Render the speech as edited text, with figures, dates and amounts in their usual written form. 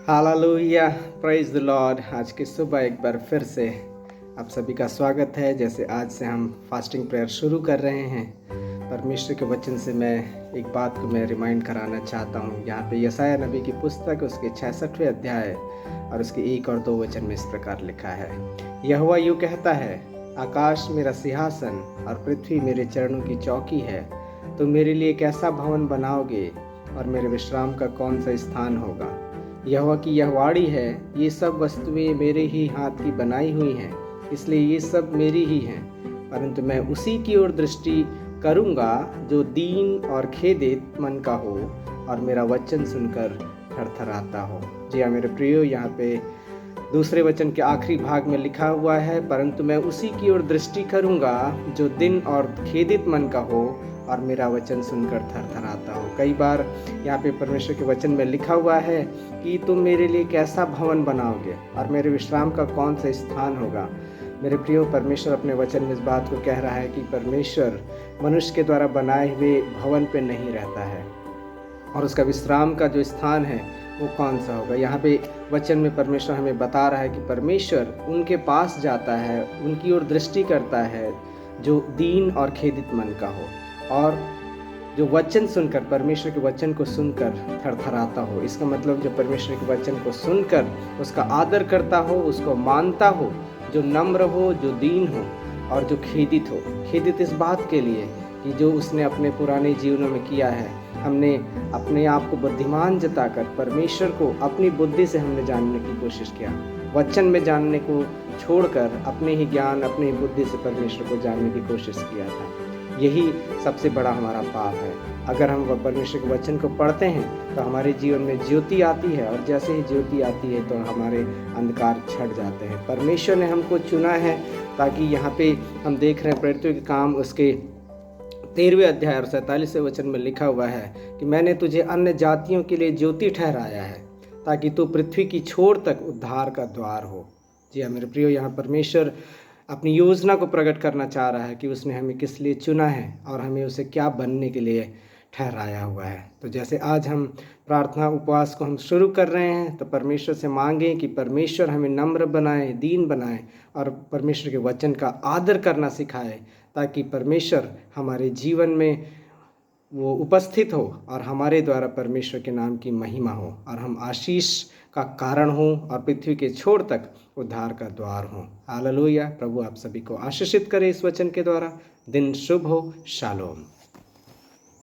Hallelujah, praise the Lord. आज की सुबह एक बार फिर से आप सभी का स्वागत है। जैसे आज से हम फास्टिंग प्रेयर शुरू कर रहे हैं, परमेश्वर के वचन से मैं एक बात को मैं रिमाइंड कराना चाहता हूँ। यहाँ पे यशायाह नबी की पुस्तक उसके 66वें अध्याय और उसके 1 और 2 वचन में इस प्रकार लिखा है, यहोवा यूँ कहता है, आकाश मेरा सिंहासन और पृथ्वी मेरे चरणों की चौकी है। तुम मेरे लिए कैसा भवन बनाओगे और मेरे विश्राम का कौन सा स्थान होगा। यहोवा की यह वाणी है, ये सब वस्तुएं मेरे ही हाथ की बनाई हुई हैं, इसलिए ये सब मेरी ही हैं। परंतु मैं उसी की ओर दृष्टि करूंगा जो दीन और खेदित मन का हो और मेरा वचन सुनकर थरथराता हो। जी हाँ मेरे प्रियो, यहाँ पे दूसरे वचन के आखिरी भाग में लिखा हुआ है, परंतु मैं उसी की ओर दृष्टि करूंगा जो दिन और खेदित मन का हो और मेरा वचन सुनकर थरथराता हो। कई बार यहाँ पे परमेश्वर के वचन में लिखा हुआ है कि तुम मेरे लिए कैसा भवन बनाओगे और मेरे विश्राम का कौन सा स्थान होगा। मेरे प्रियो, परमेश्वर अपने वचन में इस बात को कह रहा है कि परमेश्वर मनुष्य के द्वारा बनाए हुए भवन पे नहीं रहता है और उसका विश्राम का जो स्थान है वो कौन सा होगा। यहाँ पे वचन में परमेश्वर हमें बता रहा है कि परमेश्वर उनके पास जाता है, उनकी ओर दृष्टि करता है जो दीन और खेदित मन का हो और जो वचन सुनकर, परमेश्वर के वचन को सुनकर थरथराता हो। इसका मतलब जो परमेश्वर के वचन को सुनकर उसका आदर करता हो, उसको मानता हो, जो नम्र हो, जो दीन हो और जो खेदित हो। खेदित इस बात के लिए कि जो उसने अपने पुराने जीवनों में किया है, हमने अपने आप को बुद्धिमान जताकर परमेश्वर को अपनी बुद्धि से हमने जानने की कोशिश किया, वचन में जानने को छोड़कर अपने ही ज्ञान, अपनी ही बुद्धि से परमेश्वर को जानने की कोशिश किया था। यही सबसे बड़ा हमारा पाप है। अगर हम परमेश्वर के वचन को पढ़ते हैं तो हमारे जीवन में ज्योति आती है और जैसे ही ज्योति आती है तो हमारे अंधकार छट जाते हैं। परमेश्वर ने हमको चुना है ताकि यहाँ पे हम देख रहे हैं प्रेरितों के काम उसके 13वें अध्याय और 47वें वचन में लिखा हुआ है कि मैंने तुझे अन्य जातियों के लिए ज्योति ठहराया है ताकि तू पृथ्वी की छोर तक उद्धार का द्वार हो। जी हाँ मेरे प्रियो, यहाँ परमेश्वर अपनी योजना को प्रकट करना चाह रहा है कि उसने हमें किस लिए चुना है और हमें उसे क्या बनने के लिए ठहराया हुआ है। तो जैसे आज हम प्रार्थना उपवास को हम शुरू कर रहे हैं तो परमेश्वर से मांगें कि परमेश्वर हमें नम्र बनाए, दीन बनाए और परमेश्वर के वचन का आदर करना सिखाए ताकि परमेश्वर हमारे जीवन में वो उपस्थित हो और हमारे द्वारा परमेश्वर के नाम की महिमा हो और हम आशीष का कारण हो और पृथ्वी के छोर तक उद्धार का द्वार हो। हालेलुया। प्रभु आप सभी को आशीषित करे इस वचन के द्वारा। दिन शुभ हो। शालोम।